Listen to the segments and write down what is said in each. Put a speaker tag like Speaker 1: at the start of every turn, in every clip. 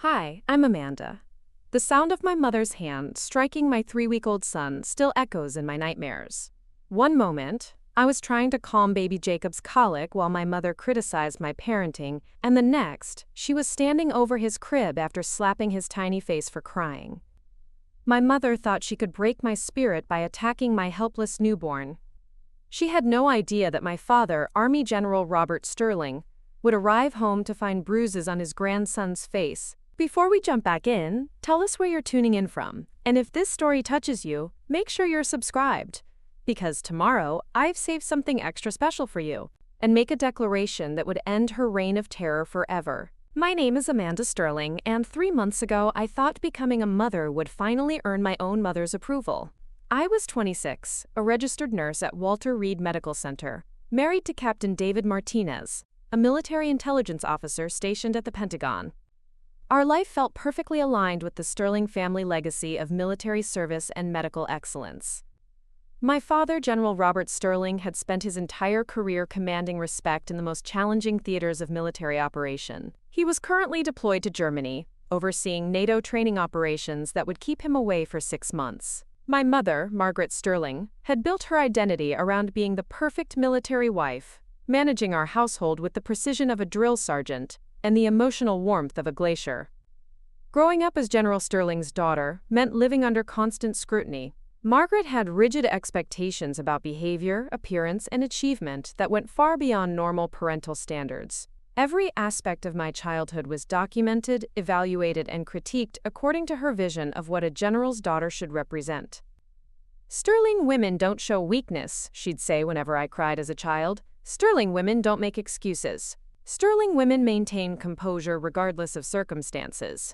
Speaker 1: Hi, I'm Amanda. The sound of my mother's hand striking my 3-week-old son still echoes in my nightmares. One moment, I was trying to calm baby Jacob's colic while my mother criticized my parenting, and the next, she was standing over his crib after slapping his tiny face for crying. My mother thought she could break my spirit by attacking my helpless newborn. She had no idea that my father, Army General Robert Sterling, would arrive home to find bruises on his grandson's face. Before we jump back in, tell us where you're tuning in from, and if this story touches you, make sure you're subscribed, because tomorrow I've saved something extra special for you, and make a declaration that would end her reign of terror forever. My name is Amanda Sterling, and 3 months ago I thought becoming a mother would finally earn my own mother's approval. I was 26, a registered nurse at Walter Reed Medical Center, married to Captain David Martinez, a military intelligence officer stationed at the Pentagon. Our life felt perfectly aligned with the Sterling family legacy of military service and medical excellence. My father, General Robert Sterling, had spent his entire career commanding respect in the most challenging theaters of military operation. He was currently deployed to Germany, overseeing NATO training operations that would keep him away for 6 months. My mother, Margaret Sterling, had built her identity around being the perfect military wife, managing our household with the precision of a drill sergeant and the emotional warmth of a glacier. Growing up as General Sterling's daughter meant living under constant scrutiny. Margaret had rigid expectations about behavior, appearance, and achievement that went far beyond normal parental standards. Every aspect of my childhood was documented, evaluated, and critiqued according to her vision of what a general's daughter should represent. "Sterling women don't show weakness," she'd say whenever I cried as a child. "Sterling women don't make excuses. Sterling women maintain composure regardless of circumstances."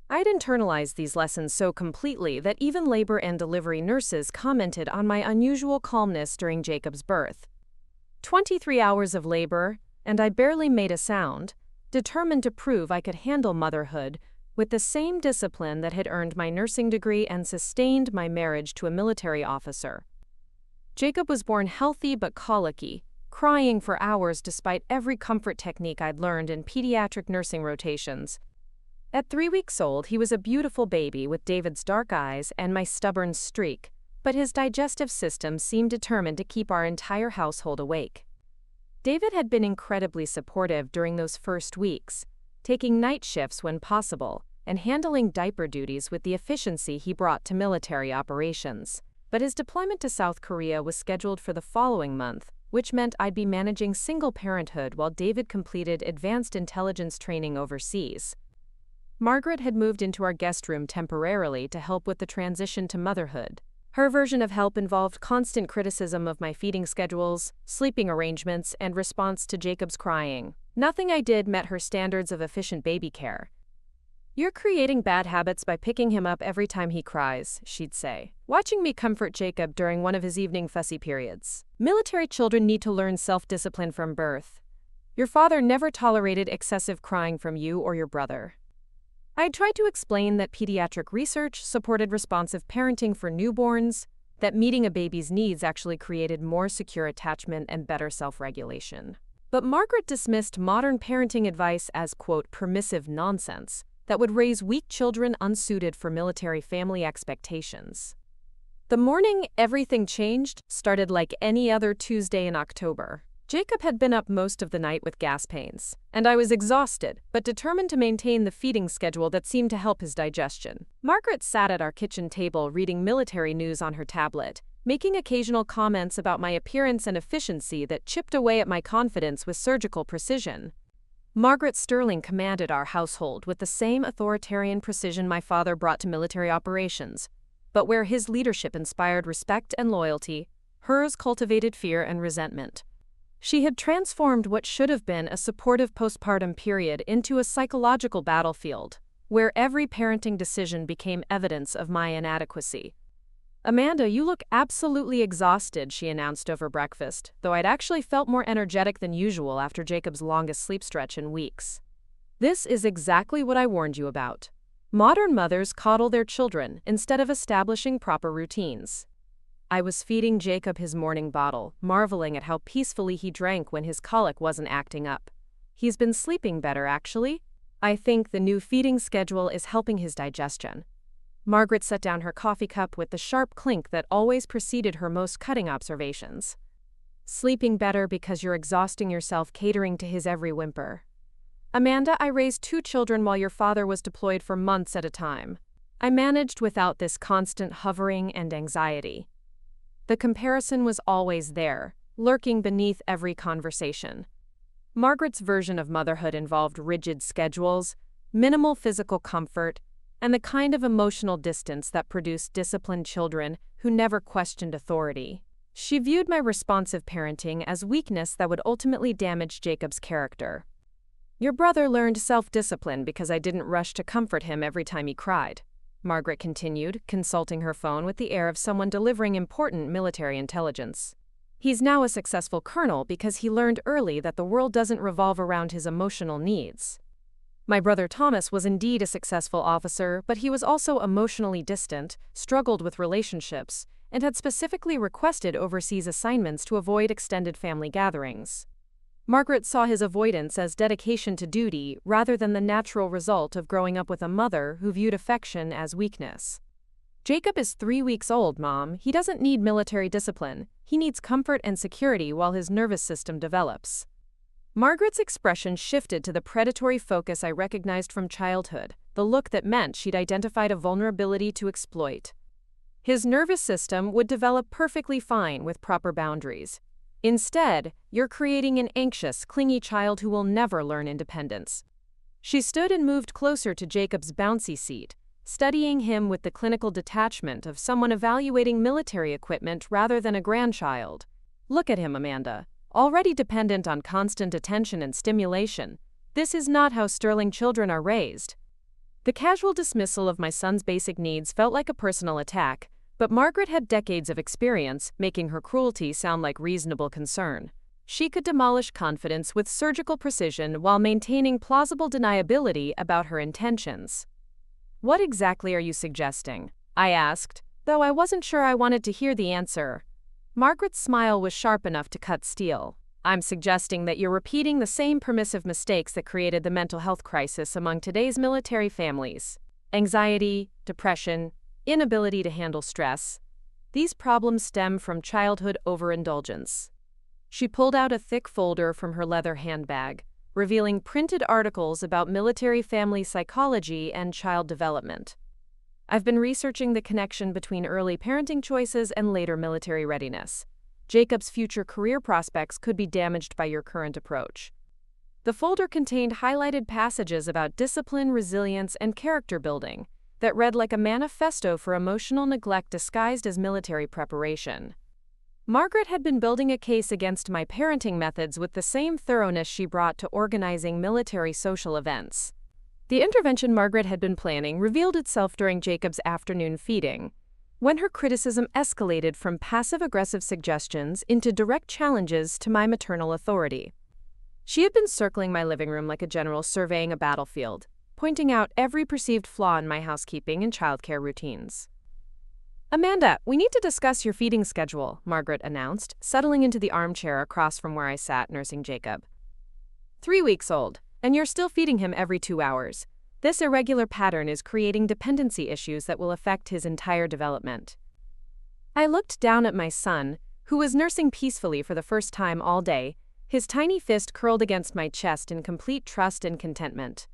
Speaker 1: I'd internalized these lessons so completely that even labor and delivery nurses commented on my unusual calmness during Jacob's birth. 23 hours of labor, and I barely made a sound, determined to prove I could handle motherhood with the same discipline that had earned my nursing degree and sustained my marriage to a military officer. Jacob was born healthy but colicky, crying for hours despite every comfort technique I'd learned in pediatric nursing rotations. At 3 weeks old, he was a beautiful baby with David's dark eyes and my stubborn streak, but his digestive system seemed determined to keep our entire household awake. David had been incredibly supportive during those first weeks, taking night shifts when possible and handling diaper duties with the efficiency he brought to military operations. But his deployment to South Korea was scheduled for the following month, which meant I'd be managing single parenthood while David completed advanced intelligence training overseas. Margaret had moved into our guest room temporarily to help with the transition to motherhood. Her version of help involved constant criticism of my feeding schedules, sleeping arrangements, and response to Jacob's crying. Nothing I did met her standards of efficient baby care. "You're creating bad habits by picking him up every time he cries," she'd say, watching me comfort Jacob during one of his evening fussy periods. "Military children need to learn self-discipline from birth. Your father never tolerated excessive crying from you or your brother." I tried to explain that pediatric research supported responsive parenting for newborns, that meeting a baby's needs actually created more secure attachment and better self-regulation. But Margaret dismissed modern parenting advice as, quote, permissive nonsense that would raise weak children unsuited for military family expectations. The morning everything changed started like any other Tuesday in October. Jacob had been up most of the night with gas pains, and I was exhausted, but determined to maintain the feeding schedule that seemed to help his digestion. Margaret sat at our kitchen table reading military news on her tablet, making occasional comments about my appearance and efficiency that chipped away at my confidence with surgical precision. Margaret Sterling commanded our household with the same authoritarian precision my father brought to military operations, but where his leadership inspired respect and loyalty, hers cultivated fear and resentment. She had transformed what should have been a supportive postpartum period into a psychological battlefield, where every parenting decision became evidence of my inadequacy. "Amanda, you look absolutely exhausted," she announced over breakfast, though I'd actually felt more energetic than usual after Jacob's longest sleep stretch in weeks. "This is exactly what I warned you about. Modern mothers coddle their children instead of establishing proper routines." I was feeding Jacob his morning bottle, marveling at how peacefully he drank when his colic wasn't acting up. "He's been sleeping better, actually." I think the new feeding schedule is helping his digestion. Margaret set down her coffee cup with the sharp clink that always preceded her most cutting observations. Sleeping better because you're exhausting yourself catering to his every whimper. Amanda, I raised 2 children while your father was deployed for months at a time. I managed without this constant hovering and anxiety. The comparison was always there, lurking beneath every conversation. Margaret's version of motherhood involved rigid schedules, minimal physical comfort, and the kind of emotional distance that produced disciplined children who never questioned authority. She viewed my responsive parenting as weakness that would ultimately damage Jacob's character. Your brother learned self-discipline because I didn't rush to comfort him every time he cried, Margaret continued, consulting her phone with the air of someone delivering important military intelligence. He's now a successful colonel because he learned early that the world doesn't revolve around his emotional needs. My brother Thomas was indeed a successful officer, but he was also emotionally distant, struggled with relationships, and had specifically requested overseas assignments to avoid extended family gatherings. Margaret saw his avoidance as dedication to duty rather than the natural result of growing up with a mother who viewed affection as weakness. Jacob is 3 weeks old, Mom. He doesn't need military discipline. He needs comfort and security while his nervous system develops. Margaret's expression shifted to the predatory focus I recognized from childhood, the look that meant she'd identified a vulnerability to exploit. His nervous system would develop perfectly fine with proper boundaries. Instead, you're creating an anxious, clingy child who will never learn independence. She stood and moved closer to Jacob's bouncy seat, studying him with the clinical detachment of someone evaluating military equipment rather than a grandchild. Look at him, Amanda. Already dependent on constant attention and stimulation. This is not how sterling children are raised. The casual dismissal of my son's basic needs felt like a personal attack, but Margaret had decades of experience, making her cruelty sound like reasonable concern. She could demolish confidence with surgical precision while maintaining plausible deniability about her intentions. What exactly are you suggesting? I asked, though I wasn't sure I wanted to hear the answer. Margaret's smile was sharp enough to cut steel. I'm suggesting that you're repeating the same permissive mistakes that created the mental health crisis among today's military families. Anxiety, depression, inability to handle stress. These problems stem from childhood overindulgence. She pulled out a thick folder from her leather handbag, revealing printed articles about military family psychology and child development. I've been researching the connection between early parenting choices and later military readiness. Jacob's future career prospects could be damaged by your current approach. The folder contained highlighted passages about discipline, resilience, and character building that read like a manifesto for emotional neglect disguised as military preparation. Margaret had been building a case against my parenting methods with the same thoroughness she brought to organizing military social events. The intervention Margaret had been planning revealed itself during Jacob's afternoon feeding, when her criticism escalated from passive-aggressive suggestions into direct challenges to my maternal authority. She had been circling my living room like a general surveying a battlefield, pointing out every perceived flaw in my housekeeping and childcare routines. Amanda, we need to discuss your feeding schedule, Margaret announced, settling into the armchair across from where I sat nursing Jacob. 3 weeks old, and you're still feeding him every 2 hours. This irregular pattern is creating dependency issues that will affect his entire development. I looked down at my son, who was nursing peacefully for the first time all day, his tiny fist curled against my chest in complete trust and contentment.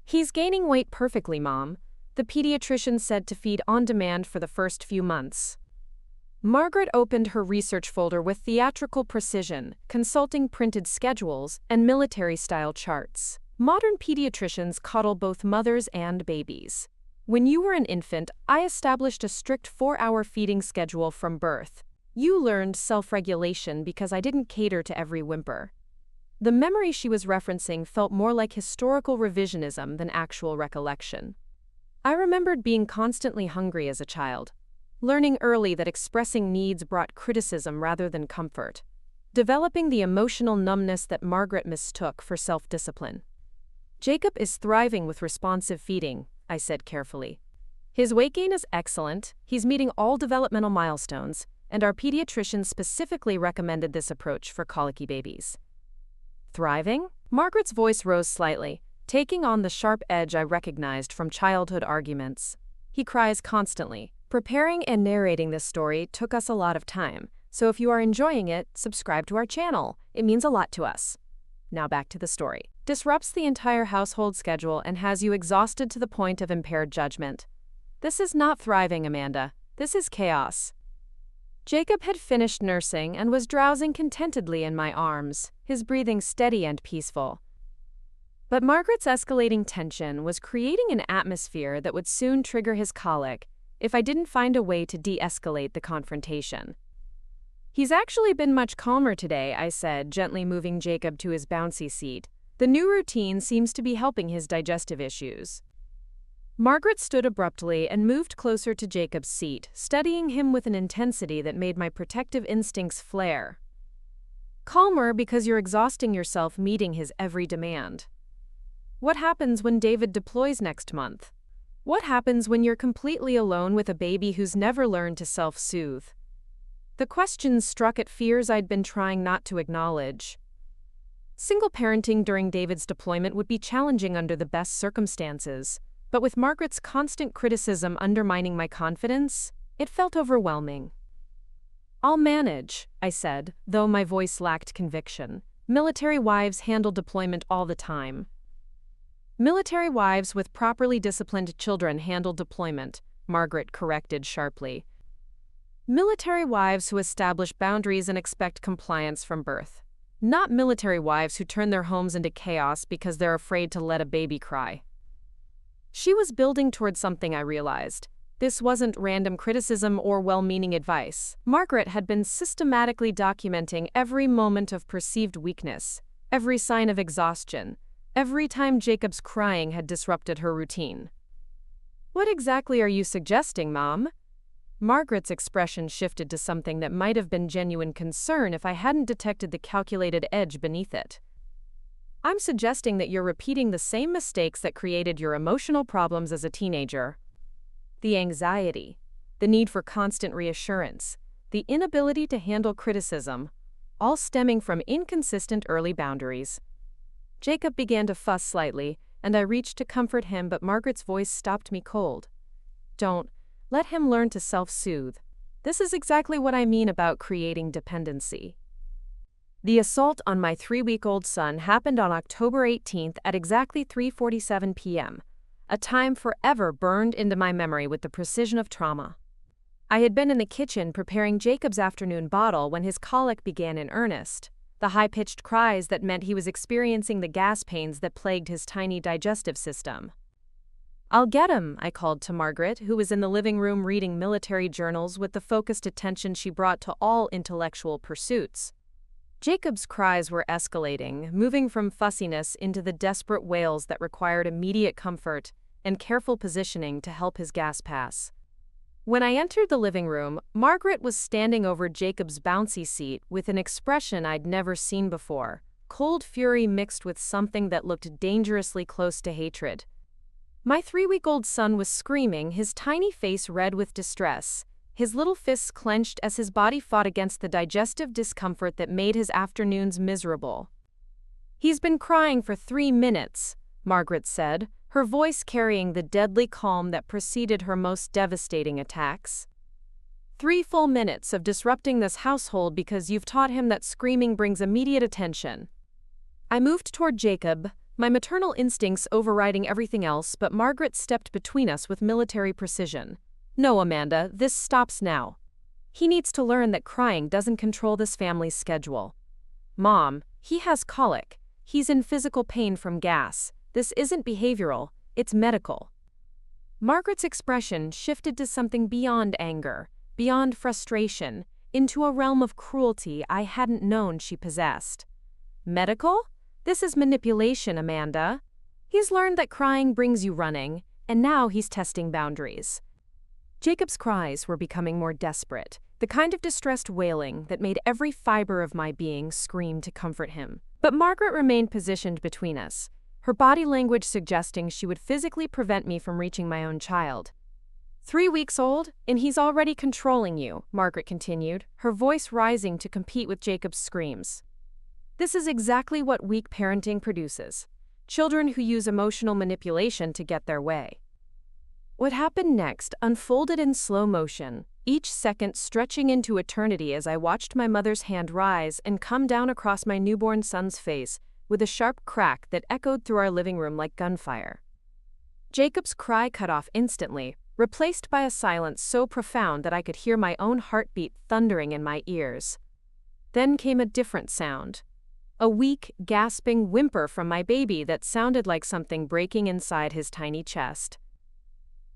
Speaker 1: He's gaining weight perfectly, Mom, the pediatrician said to feed on demand for the first few months. Margaret opened her research folder with theatrical precision, consulting printed schedules and military-style charts. Modern pediatricians coddle both mothers and babies. When you were an infant, I established a strict 4-hour feeding schedule from birth. You learned self-regulation because I didn't cater to every whimper. The memory she was referencing felt more like historical revisionism than actual recollection. I remembered being constantly hungry as a child, learning early that expressing needs brought criticism rather than comfort, developing the emotional numbness that Margaret mistook for self-discipline. Jacob is thriving with responsive feeding, I said carefully. His weight gain is excellent, he's meeting all developmental milestones, and our pediatrician specifically recommended this approach for colicky babies. Thriving? Margaret's voice rose slightly. taking on the sharp edge I recognized from childhood arguments. He cries constantly. Preparing and narrating this story took us a lot of time, so if you are enjoying it, subscribe to our channel. It means a lot to us. Now back to the story. Disrupts the entire household schedule and has you exhausted to the point of impaired judgment. This is not thriving, Amanda. This is chaos. Jacob had finished nursing and was drowsing contentedly in my arms, his breathing steady and peaceful. But Margaret's escalating tension was creating an atmosphere that would soon trigger his colic if I didn't find a way to de-escalate the confrontation. "He's actually been much calmer today," I said, gently moving Jacob to his bouncy seat. "The new routine seems to be helping his digestive issues." Margaret stood abruptly and moved closer to Jacob's seat, studying him with an intensity that made my protective instincts flare. "Calmer because you're exhausting yourself meeting his every demand. What happens when David deploys next month? What happens when you're completely alone with a baby who's never learned to self-soothe?" The questions struck at fears I'd been trying not to acknowledge. Single parenting during David's deployment would be challenging under the best circumstances, but with Margaret's constant criticism undermining my confidence, it felt overwhelming. "I'll manage," I said, though my voice lacked conviction. "Military wives handle deployment all the time." "Military wives with properly disciplined children handle deployment," Margaret corrected sharply. "Military wives who establish boundaries and expect compliance from birth. Not military wives who turn their homes into chaos because they're afraid to let a baby cry." She was building toward something, I realized. This wasn't random criticism or well-meaning advice. Margaret had been systematically documenting every moment of perceived weakness, every sign of exhaustion, every time Jacob's crying had disrupted her routine. "What exactly are you suggesting, Mom?" Margaret's expression shifted to something that might have been genuine concern if I hadn't detected the calculated edge beneath it. "I'm suggesting that you're repeating the same mistakes that created your emotional problems as a teenager. The anxiety, the need for constant reassurance, the inability to handle criticism, all stemming from inconsistent early boundaries." Jacob began to fuss slightly, and I reached to comfort him, but Margaret's voice stopped me cold. "Don't. Let him learn to self-soothe. This is exactly what I mean about creating dependency." The assault on my 3-week-old son happened on October 18th at exactly 3:47 p.m., a time forever burned into my memory with the precision of trauma. I had been in the kitchen preparing Jacob's afternoon bottle when his colic began in earnest, the high-pitched cries that meant he was experiencing the gas pains that plagued his tiny digestive system. "I'll get him," I called to Margaret, who was in the living room reading military journals with the focused attention she brought to all intellectual pursuits. Jacob's cries were escalating, moving from fussiness into the desperate wails that required immediate comfort and careful positioning to help his gas pass. When I entered the living room, Margaret was standing over Jacob's bouncy seat with an expression I'd never seen before, cold fury mixed with something that looked dangerously close to hatred. My 3-week-old son was screaming, his tiny face red with distress, his little fists clenched as his body fought against the digestive discomfort that made his afternoons miserable. "He's been crying for 3 minutes, Margaret said, her voice carrying the deadly calm that preceded her most devastating attacks. 3 full minutes of disrupting this household because you've taught him that screaming brings immediate attention." I moved toward Jacob, my maternal instincts overriding everything else, but Margaret stepped between us with military precision. "No, Amanda, this stops now. He needs to learn that crying doesn't control this family's schedule. Mom, he has colic. He's in physical pain from gas. This isn't behavioral, it's medical." Margaret's expression shifted to something beyond anger, beyond frustration, into a realm of cruelty I hadn't known she possessed. "Medical? This is manipulation, Amanda. He's learned that crying brings you running, and now he's testing boundaries." Jacob's cries were becoming more desperate, the kind of distressed wailing that made every fiber of my being scream to comfort him. But Margaret remained positioned between us, her body language suggesting she would physically prevent me from reaching my own child. 3 weeks old, and he's already controlling you," Margaret continued, her voice rising to compete with Jacob's screams. "This is exactly what weak parenting produces. children who use emotional manipulation to get their way. What happened next unfolded in slow motion, each second stretching into eternity as I watched my mother's hand rise and come down across my newborn son's face with a sharp crack that echoed through our living room like gunfire. Jacob's cry cut off instantly, replaced by a silence so profound that I could hear my own heartbeat thundering in my ears. Then came a different sound. A weak, gasping whimper from my baby that sounded like something breaking inside his tiny chest.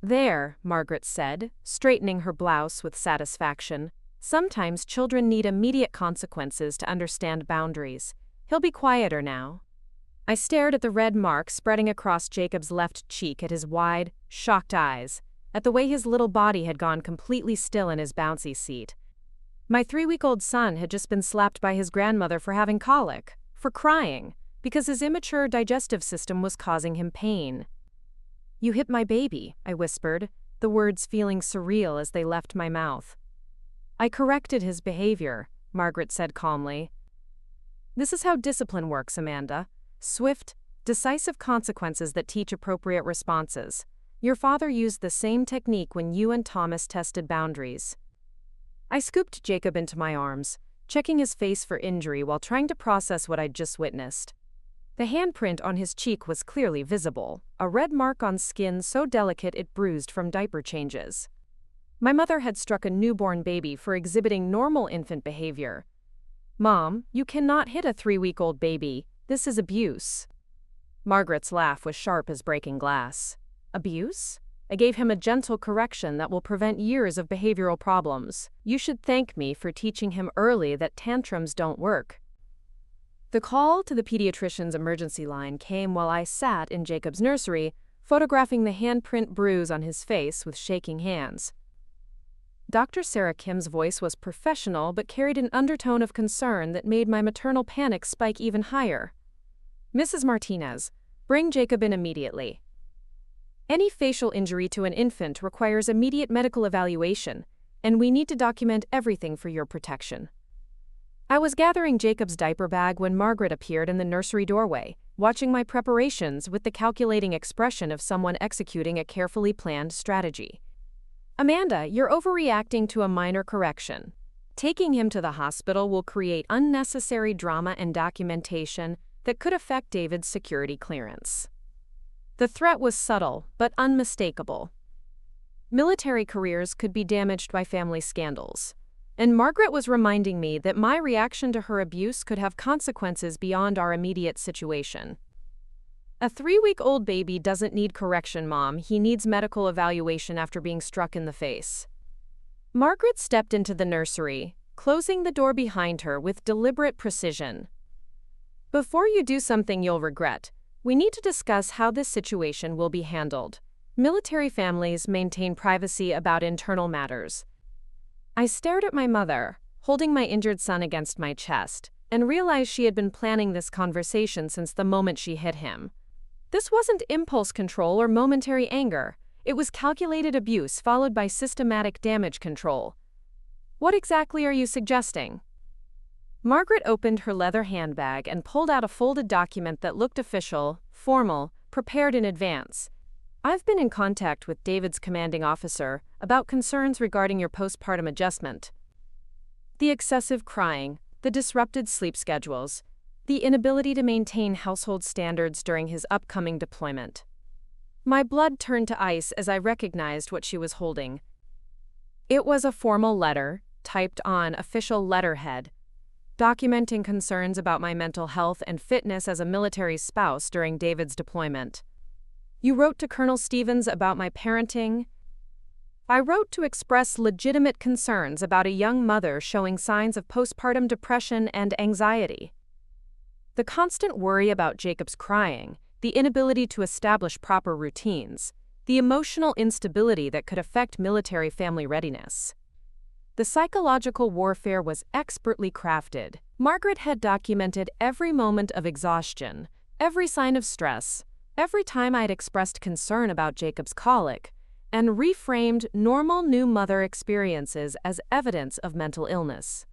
Speaker 1: "There," Margaret said, straightening her blouse with satisfaction. "Sometimes children need immediate consequences to understand boundaries. He'll be quieter now." I stared at the red mark spreading across Jacob's left cheek, at his wide, shocked eyes, at the way his little body had gone completely still in his bouncy seat. My 3-week-old son had just been slapped by his grandmother for having colic, for crying, because his immature digestive system was causing him pain. "You hit my baby," I whispered, the words feeling surreal as they left my mouth. "I corrected his behavior," Margaret said calmly. "This is how discipline works, Amanda. Swift, decisive consequences that teach appropriate responses. Your father used the same technique when you and Thomas tested boundaries." I scooped Jacob into my arms, checking his face for injury while trying to process what I'd just witnessed. The handprint on his cheek was clearly visible, a red mark on skin so delicate it bruised from diaper changes. My mother had struck a newborn baby for exhibiting normal infant behavior. "Mom, you cannot hit a 3-week-old baby. This is abuse." Margaret's laugh was sharp as breaking glass. "Abuse?" I gave him a gentle correction that will prevent years of behavioral problems. "You should thank me for teaching him early that tantrums don't work." The call to the pediatrician's emergency line came while I sat in Jacob's nursery, photographing the handprint bruise on his face with shaking hands. Dr. Sarah Kim's voice was professional but carried an undertone of concern that made my maternal panic spike even higher. "Mrs. Martinez, bring Jacob in immediately. Any facial injury to an infant requires immediate medical evaluation, and we need to document everything for your protection." I was gathering Jacob's diaper bag when Margaret appeared in the nursery doorway, watching my preparations with the calculating expression of someone executing a carefully planned strategy. "Amanda, you're overreacting to a minor correction. Taking him to the hospital will create unnecessary drama and documentation that could affect David's security clearance." The threat was subtle, but unmistakable. Military careers could be damaged by family scandals. And Margaret was reminding me that my reaction to her abuse could have consequences beyond our immediate situation. "A 3-week-old baby doesn't need correction, Mom. He needs medical evaluation after being struck in the face." Margaret stepped into the nursery, closing the door behind her with deliberate precision. "Before you do something you'll regret, we need to discuss how this situation will be handled. Military families maintain privacy about internal matters." I stared at my mother, holding my injured son against my chest, and realized she had been planning this conversation since the moment she hit him. This wasn't impulse control or momentary anger. It was calculated abuse followed by systematic damage control. "What exactly are you suggesting?" Margaret opened her leather handbag and pulled out a folded document that looked official, formal, prepared in advance. "I've been in contact with David's commanding officer about concerns regarding your postpartum adjustment. The excessive crying, the disrupted sleep schedules, the inability to maintain household standards during his upcoming deployment." My blood turned to ice as I recognized what she was holding. It was a formal letter, typed on official letterhead, documenting concerns about my mental health and fitness as a military spouse during David's deployment. "You wrote to Colonel Stevens about my parenting." I wrote to express legitimate concerns about a young mother showing signs of postpartum depression and anxiety. The constant worry about Jacob's crying, the inability to establish proper routines, the emotional instability that could affect military family readiness. The psychological warfare was expertly crafted. Margaret had documented every moment of exhaustion, every sign of stress, every time I had expressed concern about Jacob's colic, and reframed normal new mother experiences as evidence of mental illness.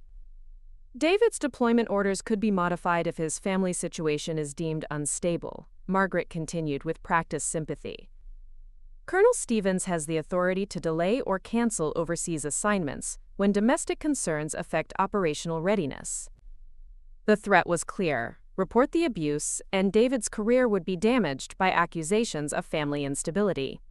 Speaker 1: David's deployment orders could be modified if his family situation is deemed unstable, Margaret continued with practiced sympathy. Colonel Stevens has the authority to delay or cancel overseas assignments when domestic concerns affect operational readiness. The threat was clear: report the abuse, and David's career would be damaged by accusations of family instability.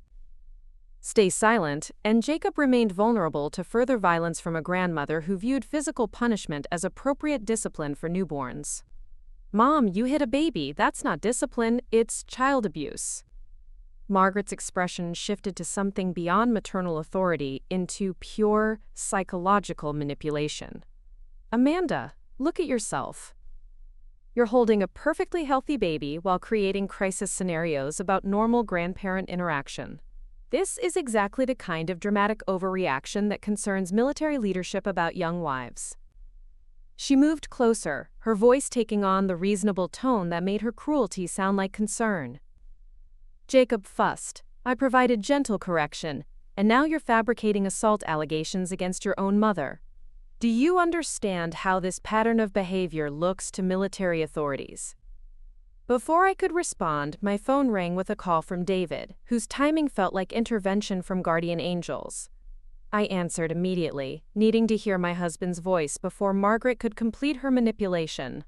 Speaker 1: Stay silent, and Jacob remained vulnerable to further violence from a grandmother who viewed physical punishment as appropriate discipline for newborns. "Mom, you hit a baby. That's not discipline, it's child abuse." Margaret's expression shifted to something beyond maternal authority into pure psychological manipulation. "Amanda, look at yourself. You're holding a perfectly healthy baby while creating crisis scenarios about normal grandparent interaction. This is exactly the kind of dramatic overreaction that concerns military leadership about young wives." She moved closer, her voice taking on the reasonable tone that made her cruelty sound like concern. "Jacob fussed. I provided gentle correction, and now you're fabricating assault allegations against your own mother. Do you understand how this pattern of behavior looks to military authorities?" Before I could respond, my phone rang with a call from David, whose timing felt like intervention from guardian angels. I answered immediately, needing to hear my husband's voice before Margaret could complete her manipulation.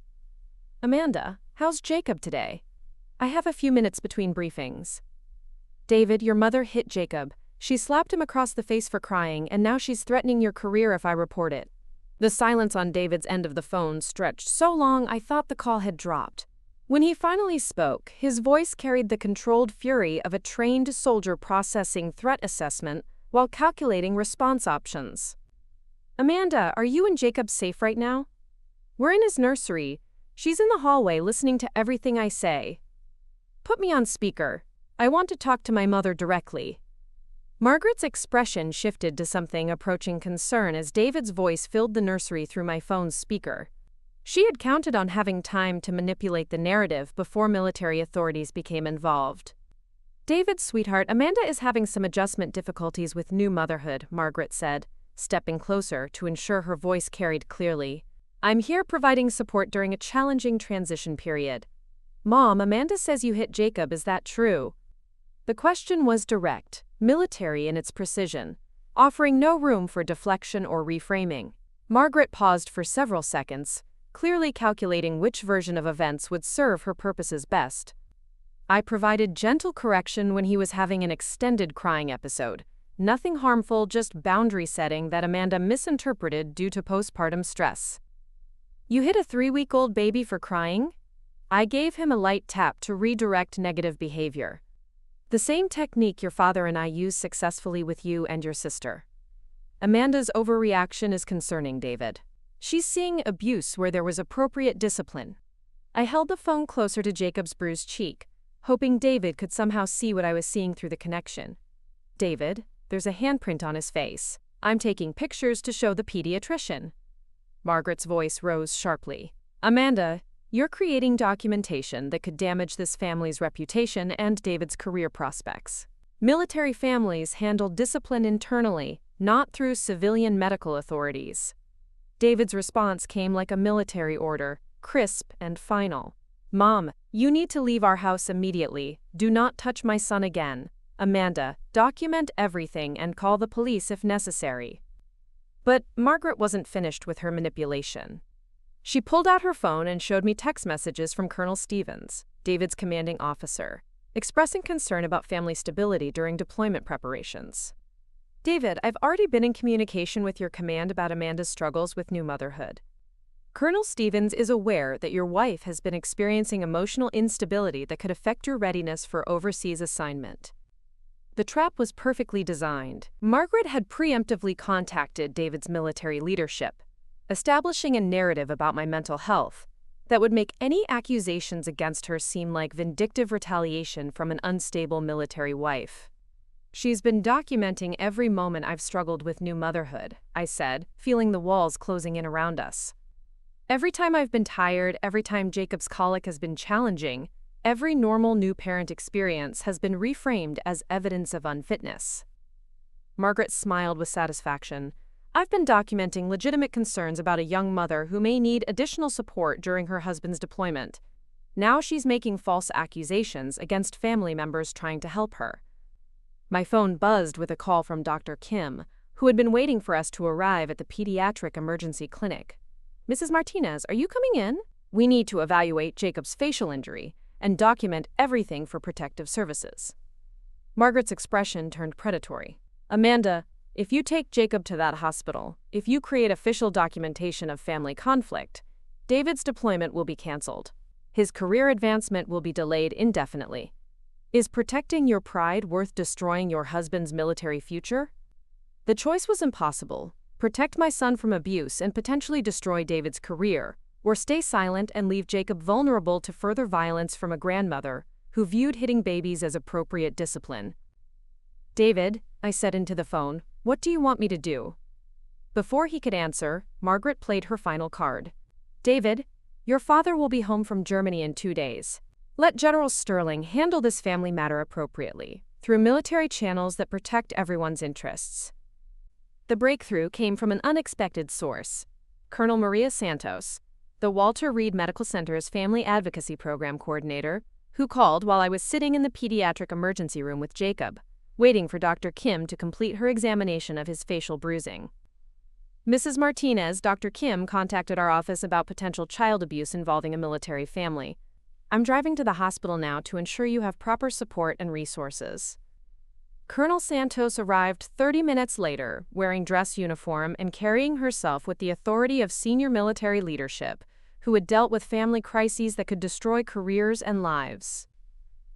Speaker 1: "Amanda, how's Jacob today? I have a few minutes between briefings." "David, your mother hit Jacob. She slapped him across the face for crying, and now she's threatening your career if I report it." The silence on David's end of the phone stretched so long I thought the call had dropped. When he finally spoke, his voice carried the controlled fury of a trained soldier processing threat assessment while calculating response options. "Amanda, are you and Jacob safe right now? We're in his nursery. She's in the hallway listening to everything I say. Put me on speaker. I want to talk to my mother directly." Margaret's expression shifted to something approaching concern as David's voice filled the nursery through my phone's speaker. She had counted on having time to manipulate the narrative before military authorities became involved. "David, sweetheart, Amanda is having some adjustment difficulties with new motherhood," Margaret said, stepping closer to ensure her voice carried clearly. "I'm here providing support during a challenging transition period." "Mom, Amanda says you hit Jacob, is that true?" The question was direct, military in its precision, offering no room for deflection or reframing. Margaret paused for several seconds, clearly calculating which version of events would serve her purposes best. "I provided gentle correction when he was having an extended crying episode. Nothing harmful, just boundary setting that Amanda misinterpreted due to postpartum stress." "You hit a 3-week-old baby for crying?" "I gave him a light tap to redirect negative behavior. The same technique your father and I used successfully with you and your sister." "Amanda's overreaction is concerning, David. She's seeing abuse where there was appropriate discipline." I held the phone closer to Jacob's bruised cheek, hoping David could somehow see what I was seeing through the connection. "David, there's a handprint on his face. I'm taking pictures to show the pediatrician." Margaret's voice rose sharply. "Amanda, you're creating documentation that could damage this family's reputation and David's career prospects. Military families handle discipline internally, not through civilian medical authorities." David's response came like a military order, crisp and final. "Mom, you need to leave our house immediately. Do not touch my son again. Amanda, document everything and call the police if necessary." But Margaret wasn't finished with her manipulation. She pulled out her phone and showed me text messages from Colonel Stevens, David's commanding officer, expressing concern about family stability during deployment preparations. "David, I've already been in communication with your command about Amanda's struggles with new motherhood. Colonel Stevens is aware that your wife has been experiencing emotional instability that could affect your readiness for overseas assignment." The trap was perfectly designed. Margaret had preemptively contacted David's military leadership, establishing a narrative about my mental health that would make any accusations against her seem like vindictive retaliation from an unstable military wife. "She's been documenting every moment I've struggled with new motherhood," I said, feeling the walls closing in around us. "Every time I've been tired, every time Jacob's colic has been challenging, every normal new parent experience has been reframed as evidence of unfitness." Margaret smiled with satisfaction. "I've been documenting legitimate concerns about a young mother who may need additional support during her husband's deployment. Now she's making false accusations against family members trying to help her. My phone buzzed with a call from Dr. Kim, who had been waiting for us to arrive at the pediatric emergency clinic. "Mrs. Martinez, are you coming in? We need to evaluate Jacob's facial injury and document everything for protective services." Margaret's expression turned predatory. "Amanda, if you take Jacob to that hospital, if you create official documentation of family conflict, David's deployment will be canceled. His career advancement will be delayed indefinitely. Is protecting your pride worth destroying your husband's military future?" The choice was impossible: protect my son from abuse and potentially destroy David's career, or stay silent and leave Jacob vulnerable to further violence from a grandmother who viewed hitting babies as appropriate discipline. "David," I said into the phone, "what do you want me to do?" Before he could answer, Margaret played her final card. "David, your father will be home from Germany in 2 days. Let General Sterling handle this family matter appropriately, through military channels that protect everyone's interests." The breakthrough came from an unexpected source: Colonel Maria Santos, the Walter Reed Medical Center's Family Advocacy Program coordinator, who called while I was sitting in the pediatric emergency room with Jacob, waiting for Dr. Kim to complete her examination of his facial bruising. "Mrs. Martinez, Dr. Kim contacted our office about potential child abuse involving a military family. I'm driving to the hospital now to ensure you have proper support and resources." Colonel Santos arrived 30 minutes later, wearing dress uniform and carrying herself with the authority of senior military leadership, who had dealt with family crises that could destroy careers and lives.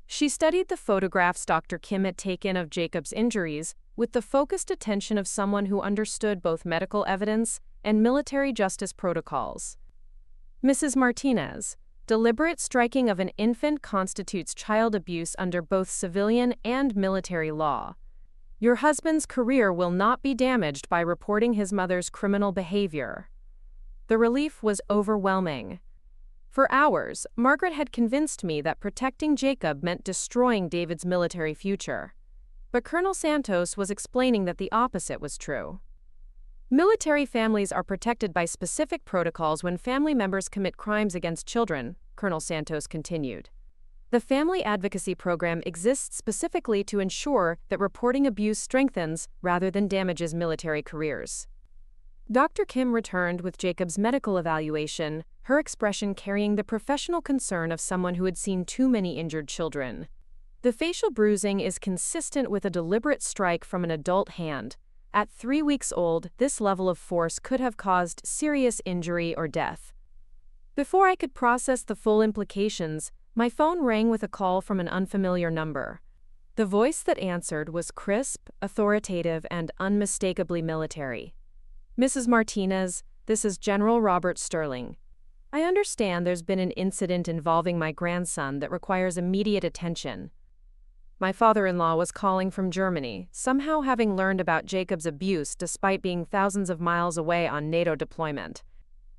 Speaker 1: She studied the photographs Dr. Kim had taken of Jacob's injuries with the focused attention of someone who understood both medical evidence and military justice protocols. "Mrs. Martinez, deliberate striking of an infant constitutes child abuse under both civilian and military law. Your husband's career will not be damaged by reporting his mother's criminal behavior." The relief was overwhelming. For hours, Margaret had convinced me that protecting Jacob meant destroying David's military future. But Colonel Santos was explaining that the opposite was true. "Military families are protected by specific protocols when family members commit crimes against children," Colonel Santos continued. "The Family Advocacy Program exists specifically to ensure that reporting abuse strengthens rather than damages military careers." Dr. Kim returned with Jacob's medical evaluation, her expression carrying the professional concern of someone who had seen too many injured children. "The facial bruising is consistent with a deliberate strike from an adult hand. At 3 weeks old, this level of force could have caused serious injury or death." Before I could process the full implications, my phone rang with a call from an unfamiliar number. The voice that answered was crisp, authoritative, and unmistakably military. "Mrs. Martinez, this is General Robert Sterling. I understand there's been an incident involving my grandson that requires immediate attention. My father-in-law was calling from Germany, somehow having learned about Jacob's abuse despite being thousands of miles away on NATO deployment.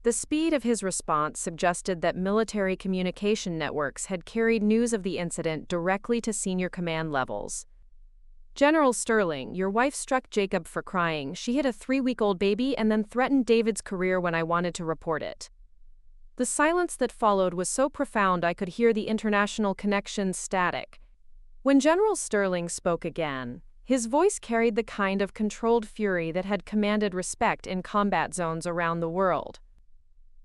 Speaker 1: The speed of his response suggested that military communication networks had carried news of the incident directly to senior command levels. General Sterling, your wife struck Jacob for crying. She hit a 3-week-old baby and then threatened David's career when I wanted to report it." The silence that followed was so profound I could hear the international connection static. When General Sterling spoke again, his voice carried the kind of controlled fury that had commanded respect in combat zones around the world.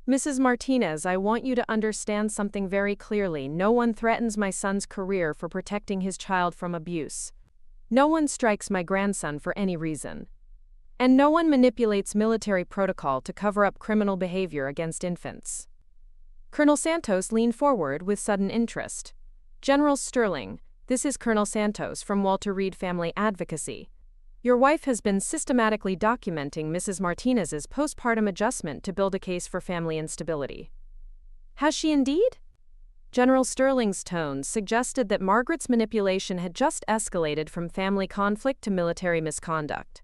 Speaker 1: "Mrs. Martinez, I want you to understand something very clearly. No one threatens my son's career for protecting his child from abuse. No one strikes my grandson for any reason. And no one manipulates military protocol to cover up criminal behavior against infants." Colonel Santos leaned forward with sudden interest. "General Sterling, this is Colonel Santos from Walter Reed Family Advocacy. Your wife has been systematically documenting Mrs. Martinez's postpartum adjustment to build a case for family instability." "Has she indeed?" General Sterling's tones suggested that Margaret's manipulation had just escalated from family conflict to military misconduct.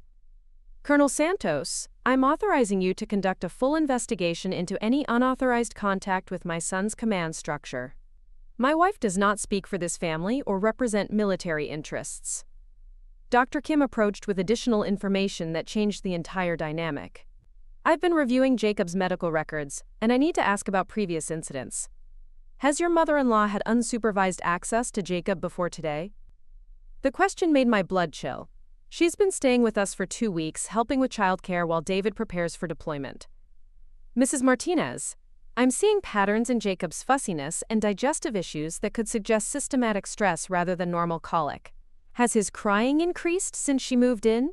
Speaker 1: "Colonel Santos, I'm authorizing you to conduct a full investigation into any unauthorized contact with my son's command structure. My wife does not speak for this family or represent military interests." Dr. Kim approached with additional information that changed the entire dynamic. "I've been reviewing Jacob's medical records, and I need to ask about previous incidents. Has your mother-in-law had unsupervised access to Jacob before today? The question made my blood chill. She's been staying with us for 2 weeks, helping with childcare while David prepares for deployment. Mrs. Martinez, I'm seeing patterns in Jacob's fussiness and digestive issues that could suggest systematic stress rather than normal colic. Has his crying increased since she moved in?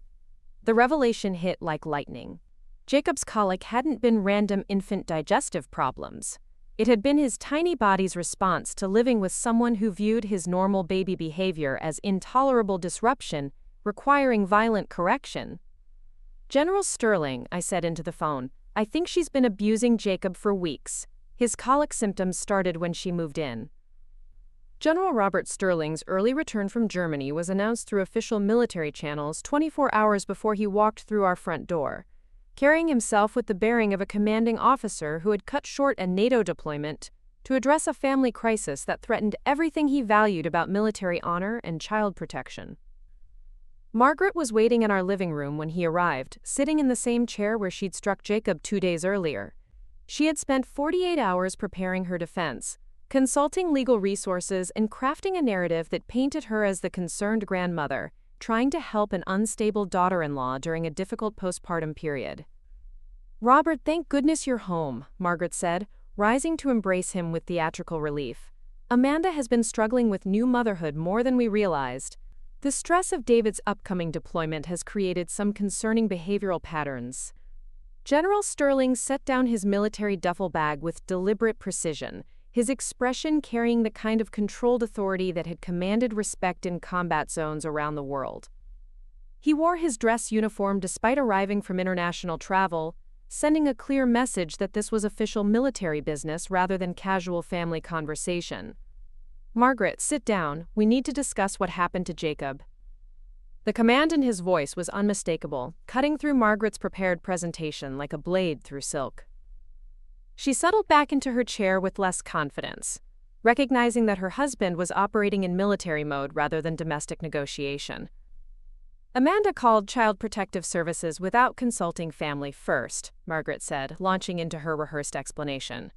Speaker 1: The revelation hit like lightning. Jacob's colic hadn't been random infant digestive problems. It had been his tiny body's response to living with someone who viewed his normal baby behavior as intolerable disruption, requiring violent correction. General Sterling, I said into the phone, I think she's been abusing Jacob for weeks. His colic symptoms started when she moved in. General Robert Sterling's early return from Germany was announced through official military channels 24 hours before he walked through our front door, carrying himself with the bearing of a commanding officer who had cut short a NATO deployment to address a family crisis that threatened everything he valued about military honor and child protection. Margaret was waiting in our living room when he arrived, sitting in the same chair where she'd struck Jacob 2 days earlier. She had spent 48 hours preparing her defense, consulting legal resources and crafting a narrative that painted her as the concerned grandmother, trying to help an unstable daughter-in-law during a difficult postpartum period. Robert, thank goodness you're home, Margaret said, rising to embrace him with theatrical relief. Amanda has been struggling with new motherhood more than we realized. The stress of David's upcoming deployment has created some concerning behavioral patterns. General Sterling set down his military duffel bag with deliberate precision, his expression carrying the kind of controlled authority that had commanded respect in combat zones around the world. He wore his dress uniform despite arriving from international travel, sending a clear message that this was official military business rather than casual family conversation. Margaret, sit down. We need to discuss what happened to Jacob. The command in his voice was unmistakable, cutting through Margaret's prepared presentation like a blade through silk. She settled back into her chair with less confidence, recognizing that her husband was operating in military mode rather than domestic negotiation. Amanda called Child Protective Services without consulting family first, Margaret said, launching into her rehearsed explanation.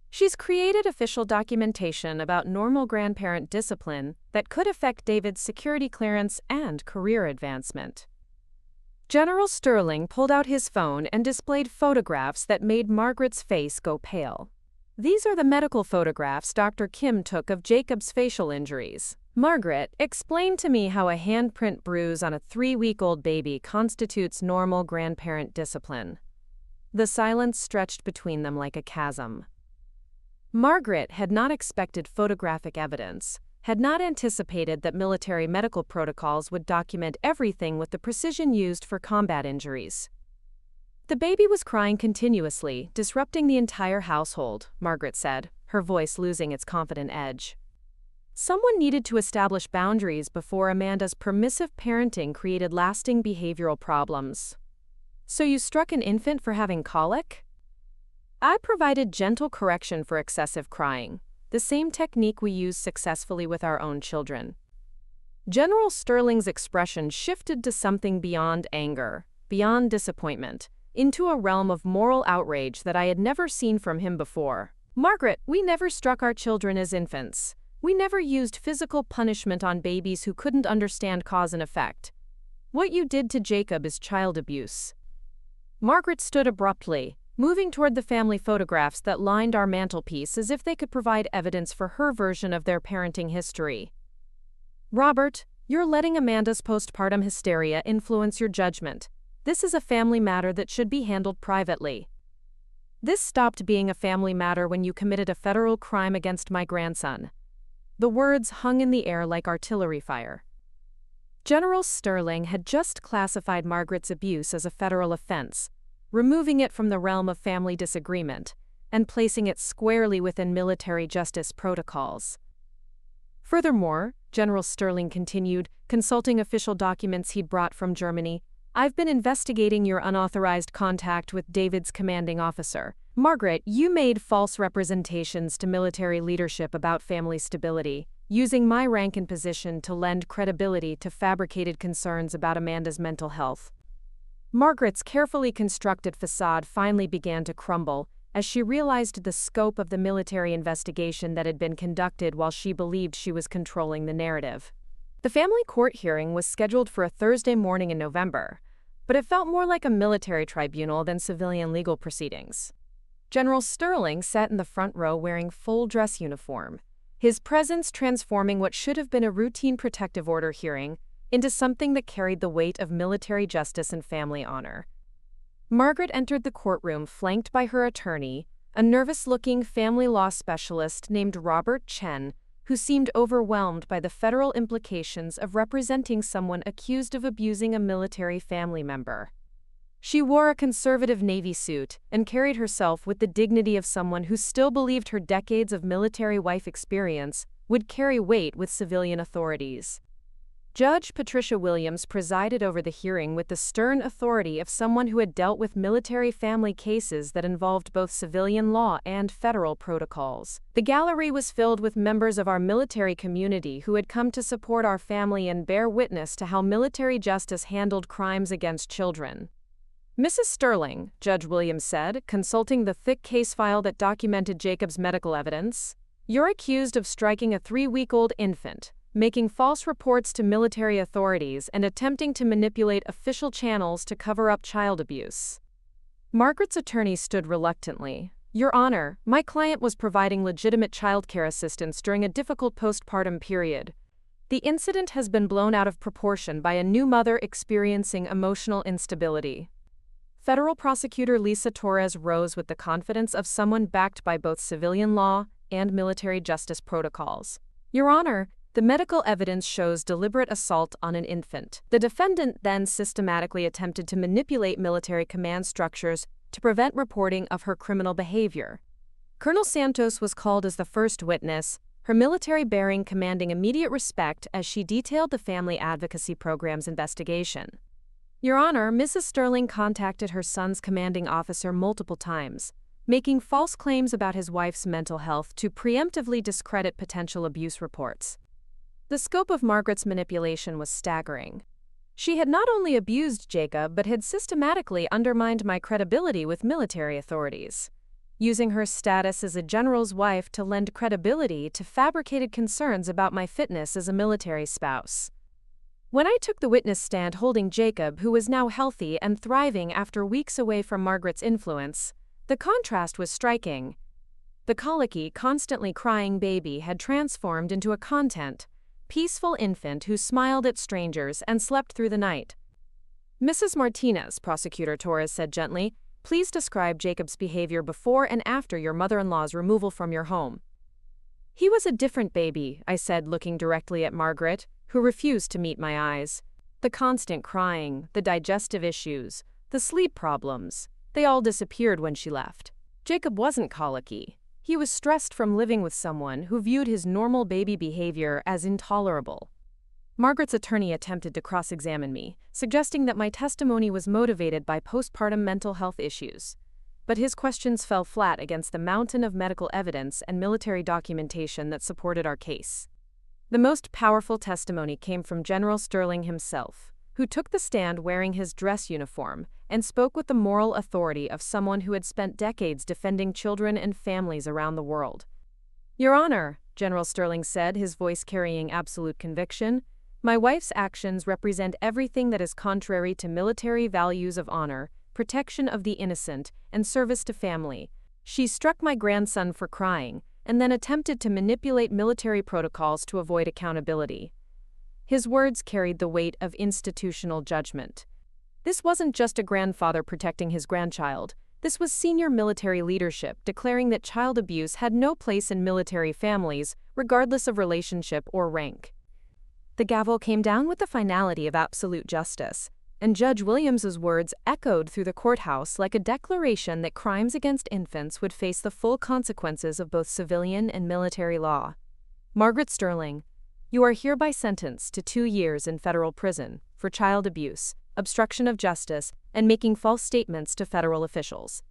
Speaker 1: She's created official documentation about normal grandparent discipline that could affect David's security clearance and career advancement. General Sterling pulled out his phone and displayed photographs that made Margaret's face go pale. These are the medical photographs Dr. Kim took of Jacob's facial injuries. Margaret, explain to me how a handprint bruise on a 3-week-old baby constitutes normal grandparent discipline. The silence stretched between them like a chasm. Margaret had not expected photographic evidence, had not anticipated that military medical protocols would document everything with the precision used for combat injuries. The baby was crying continuously, disrupting the entire household, Margaret said, her voice losing its confident edge. Someone needed to establish boundaries before Amanda's permissive parenting created lasting behavioral problems. So you struck an infant for having colic? I provided gentle correction for excessive crying, the same technique we use successfully with our own children. General Sterling's expression shifted to something beyond anger, beyond disappointment, into a realm of moral outrage that I had never seen from him before. Margaret, we never struck our children as infants. We never used physical punishment on babies who couldn't understand cause and effect. What you did to Jacob is child abuse. Margaret stood abruptly, moving toward the family photographs that lined our mantelpiece as if they could provide evidence for her version of their parenting history. Robert, you're letting Amanda's postpartum hysteria influence your judgment. This is a family matter that should be handled privately. This stopped being a family matter when you committed a federal crime against my grandson. The words hung in the air like artillery fire. General Sterling had just classified Margaret's abuse as a federal offense, removing it from the realm of family disagreement, and placing it squarely within military justice protocols. Furthermore, General Sterling continued, consulting official documents he'd brought from Germany, I've been investigating your unauthorized contact with David's commanding officer. Margaret, you made false representations to military leadership about family stability, using my rank and position to lend credibility to fabricated concerns about Amanda's mental health. Margaret's carefully constructed facade finally began to crumble, as she realized the scope of the military investigation that had been conducted while she believed she was controlling the narrative. The family court hearing was scheduled for a Thursday morning in November, but it felt more like a military tribunal than civilian legal proceedings. General Sterling sat in the front row wearing full dress uniform, his presence transforming what should have been a routine protective order hearing into something that carried the weight of military justice and family honor. Margaret entered the courtroom flanked by her attorney, a nervous-looking family law specialist named Robert Chen, who seemed overwhelmed by the federal implications of representing someone accused of abusing a military family member. She wore a conservative Navy suit and carried herself with the dignity of someone who still believed her decades of military wife experience would carry weight with civilian authorities. Judge Patricia Williams presided over the hearing with the stern authority of someone who had dealt with military family cases that involved both civilian law and federal protocols. The gallery was filled with members of our military community who had come to support our family and bear witness to how military justice handled crimes against children. Mrs. Sterling, Judge Williams said, consulting the thick case file that documented Jacob's medical evidence, "You're accused of striking a 3-week-old infant, making false reports to military authorities, and attempting to manipulate official channels to cover up child abuse." Margaret's attorney stood reluctantly. "Your Honor, my client was providing legitimate childcare assistance during a difficult postpartum period. The incident has been blown out of proportion by a new mother experiencing emotional instability." Federal prosecutor Lisa Torres rose with the confidence of someone backed by both civilian law and military justice protocols. "Your Honor, the medical evidence shows deliberate assault on an infant. The defendant then systematically attempted to manipulate military command structures to prevent reporting of her criminal behavior." Colonel Santos was called as the first witness, her military bearing commanding immediate respect as she detailed the family advocacy program's investigation. "Your Honor, Mrs. Sterling contacted her son's commanding officer multiple times, making false claims about his wife's mental health to preemptively discredit potential abuse reports." The scope of Margaret's manipulation was staggering. She had not only abused Jacob but had systematically undermined my credibility with military authorities, using her status as a general's wife to lend credibility to fabricated concerns about my fitness as a military spouse. When I took the witness stand holding Jacob, who was now healthy and thriving after weeks away from Margaret's influence, the contrast was striking. The colicky, constantly crying baby had transformed into a content, peaceful infant who smiled at strangers and slept through the night. "Mrs. Martinez," Prosecutor Torres said gently, "please describe Jacob's behavior before and after your mother-in-law's removal from your home." "He was a different baby," I said, looking directly at Margaret, who refused to meet my eyes. "The constant crying, the digestive issues, the sleep problems, they all disappeared when she left. Jacob wasn't colicky. He was stressed from living with someone who viewed his normal baby behavior as intolerable." Margaret's attorney attempted to cross-examine me, suggesting that my testimony was motivated by postpartum mental health issues. But his questions fell flat against the mountain of medical evidence and military documentation that supported our case. The most powerful testimony came from General Sterling himself, who took the stand wearing his dress uniform and spoke with the moral authority of someone who had spent decades defending children and families around the world. "Your Honor," General Sterling said, his voice carrying absolute conviction, "my wife's actions represent everything that is contrary to military values of honor, protection of the innocent, and service to family. She struck my grandson for crying, and then attempted to manipulate military protocols to avoid accountability." His words carried the weight of institutional judgment. This wasn't just a grandfather protecting his grandchild. This was senior military leadership declaring that child abuse had no place in military families, regardless of relationship or rank. The gavel came down with the finality of absolute justice, and Judge Williams's words echoed through the courthouse like a declaration that crimes against infants would face the full consequences of both civilian and military law. "Margaret Sterling, you are hereby sentenced to 2 years in federal prison for child abuse, obstruction of justice, and making false statements to federal officials.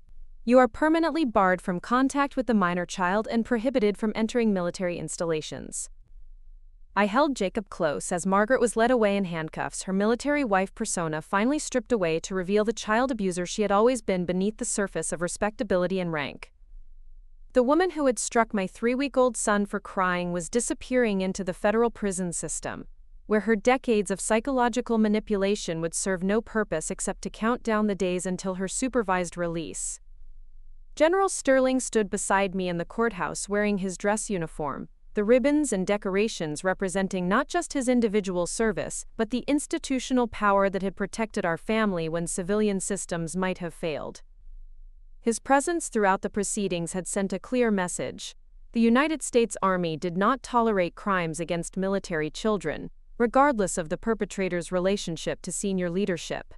Speaker 1: You are permanently barred from contact with the minor child and prohibited from entering military installations." I held Jacob close as Margaret was led away in handcuffs, her military wife persona finally stripped away to reveal the child abuser she had always been beneath the surface of respectability and rank. The woman who had struck my 3-week-old son for crying was disappearing into the federal prison system, where her decades of psychological manipulation would serve no purpose except to count down the days until her supervised release. General Sterling stood beside me in the courthouse wearing his dress uniform, the ribbons and decorations representing not just his individual service, but the institutional power that had protected our family when civilian systems might have failed. His presence throughout the proceedings had sent a clear message. The United States Army did not tolerate crimes against military children, regardless of the perpetrator's relationship to senior leadership.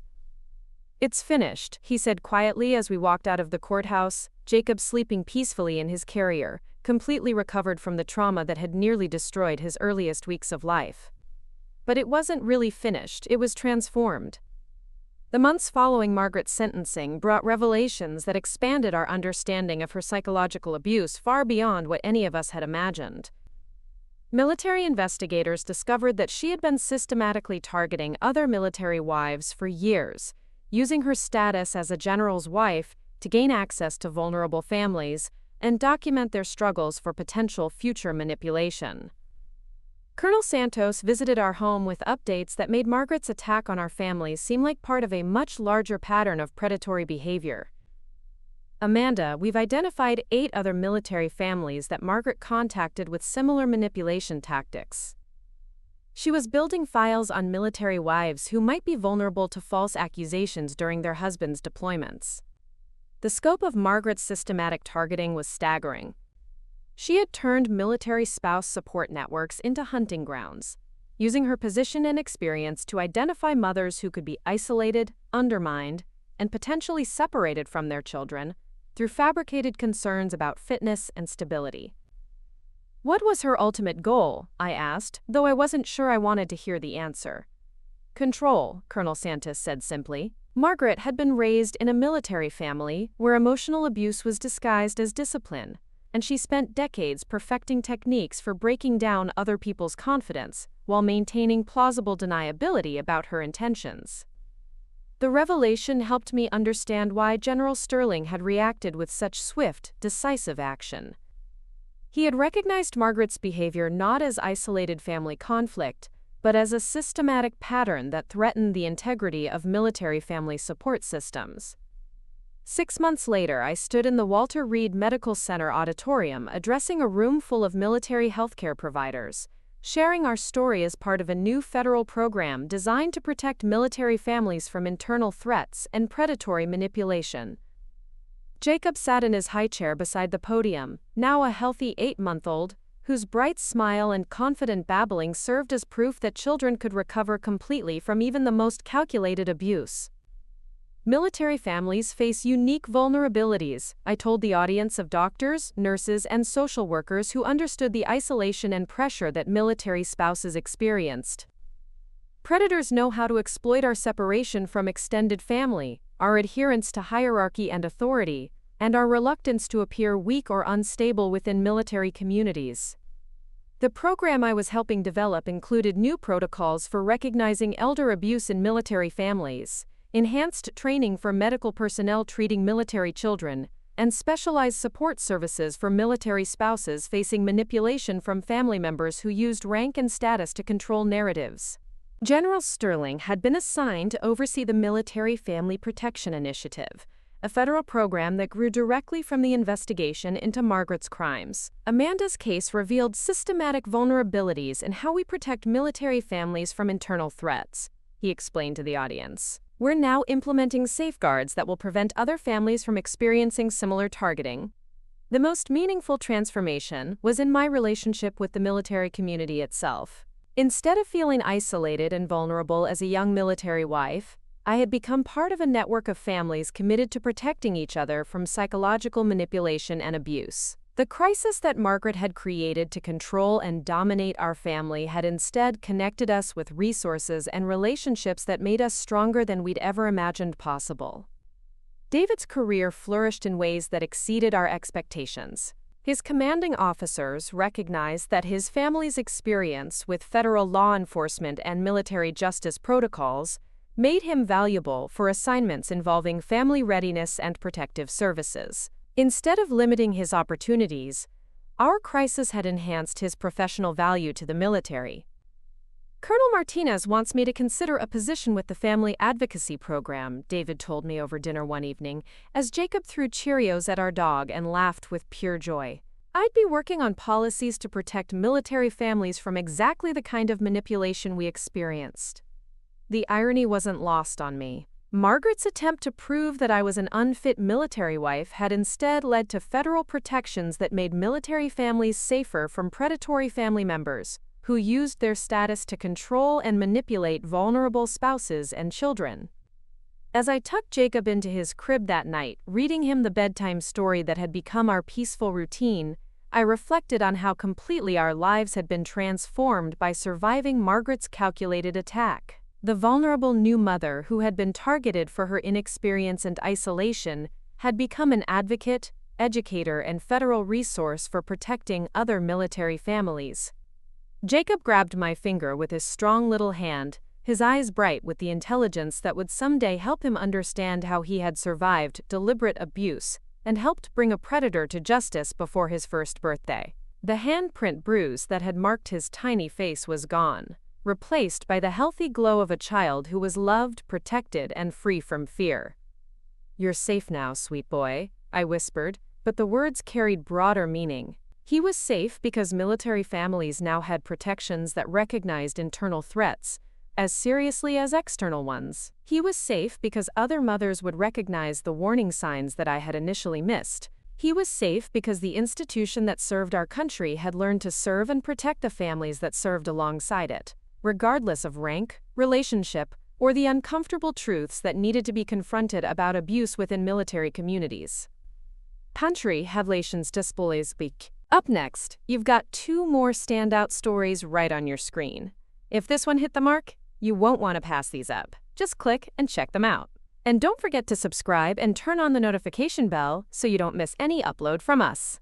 Speaker 1: "It's finished," he said quietly as we walked out of the courthouse, Jacob sleeping peacefully in his carrier, completely recovered from the trauma that had nearly destroyed his earliest weeks of life. But it wasn't really finished, it was transformed. The months following Margaret's sentencing brought revelations that expanded our understanding of her psychological abuse far beyond what any of us had imagined. Military investigators discovered that she had been systematically targeting other military wives for years, using her status as a general's wife to gain access to vulnerable families and document their struggles for potential future manipulation. Colonel Santos visited our home with updates that made Margaret's attack on our family seem like part of a much larger pattern of predatory behavior. "Amanda, we've identified 8 other military families that Margaret contacted with similar manipulation tactics. She was building files on military wives who might be vulnerable to false accusations during their husbands' deployments." The scope of Margaret's systematic targeting was staggering. She had turned military spouse support networks into hunting grounds, using her position and experience to identify mothers who could be isolated, undermined, and potentially separated from their children through fabricated concerns about fitness and stability. "What was her ultimate goal?" I asked, though I wasn't sure I wanted to hear the answer. "Control," Colonel Santos said simply. Margaret had been raised in a military family where emotional abuse was disguised as discipline, and she spent decades perfecting techniques for breaking down other people's confidence while maintaining plausible deniability about her intentions. The revelation helped me understand why General Sterling had reacted with such swift, decisive action. He had recognized Margaret's behavior not as isolated family conflict, but as a systematic pattern that threatened the integrity of military family support systems. 6 months later, I stood in the Walter Reed Medical Center auditorium addressing a room full of military healthcare providers, sharing our story as part of a new federal program designed to protect military families from internal threats and predatory manipulation. Jacob sat in his high chair beside the podium, now a healthy 8-month-old, whose bright smile and confident babbling served as proof that children could recover completely from even the most calculated abuse. "Military families face unique vulnerabilities," I told the audience of doctors, nurses, and social workers who understood the isolation and pressure that military spouses experienced. "Predators know how to exploit our separation from extended family, our adherence to hierarchy and authority, and our reluctance to appear weak or unstable within military communities." The program I was helping develop included new protocols for recognizing elder abuse in military families, enhanced training for medical personnel treating military children, and specialized support services for military spouses facing manipulation from family members who used rank and status to control narratives. General Sterling had been assigned to oversee the Military Family Protection Initiative, a federal program that grew directly from the investigation into Margaret's crimes. "Amanda's case revealed systematic vulnerabilities in how we protect military families from internal threats," he explained to the audience. "We're now implementing safeguards that will prevent other families from experiencing similar targeting." The most meaningful transformation was in my relationship with the military community itself. Instead of feeling isolated and vulnerable as a young military wife, I had become part of a network of families committed to protecting each other from psychological manipulation and abuse. The crisis that Margaret had created to control and dominate our family had instead connected us with resources and relationships that made us stronger than we'd ever imagined possible. David's career flourished in ways that exceeded our expectations. His commanding officers recognized that his family's experience with federal law enforcement and military justice protocols made him valuable for assignments involving family readiness and protective services. Instead of limiting his opportunities, our crisis had enhanced his professional value to the military. Colonel Martinez wants me to consider a position with the Family Advocacy Program, David told me over dinner one evening, as Jacob threw Cheerios at our dog and laughed with pure joy. I'd be working on policies to protect military families from exactly the kind of manipulation we experienced. The irony wasn't lost on me. Margaret's attempt to prove that I was an unfit military wife had instead led to federal protections that made military families safer from predatory family members who used their status to control and manipulate vulnerable spouses and children. As I tucked Jacob into his crib that night, reading him the bedtime story that had become our peaceful routine, I reflected on how completely our lives had been transformed by surviving Margaret's calculated attack. The vulnerable new mother who had been targeted for her inexperience and isolation had become an advocate, educator, and federal resource for protecting other military families. Jacob grabbed my finger with his strong little hand, his eyes bright with the intelligence that would someday help him understand how he had survived deliberate abuse and helped bring a predator to justice before his first birthday. The handprint bruise that had marked his tiny face was gone, replaced by the healthy glow of a child who was loved, protected, and free from fear. "You're safe now, sweet boy," I whispered, but the words carried broader meaning. He was safe because military families now had protections that recognized internal threats as seriously as external ones. He was safe because other mothers would recognize the warning signs that I had initially missed. He was safe because the institution that served our country had learned to serve and protect the families that served alongside it, regardless of rank, relationship, or the uncomfortable truths that needed to be confronted about abuse within military communities. Country Revelations displays week. Up next, you've got 2 more standout stories right on your screen. If this one hit the mark, you won't want to pass these up. Just click and check them out. And don't forget to subscribe and turn on the notification bell so you don't miss any upload from us.